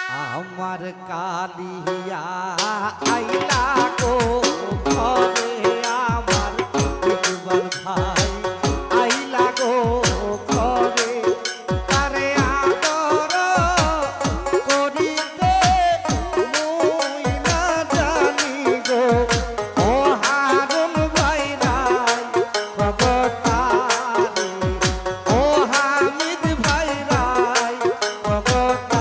আমার কালিয়া আইলা গো ঘরে আমার ইকবাল ভাই আইলা গো ঘরে তারে আদর করিতে মুই না জানি গো ও হারুন ভাই রাই ভগতারে ও হামিদ ভাই রাই ভগতারে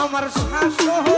আমার শাশুড়ি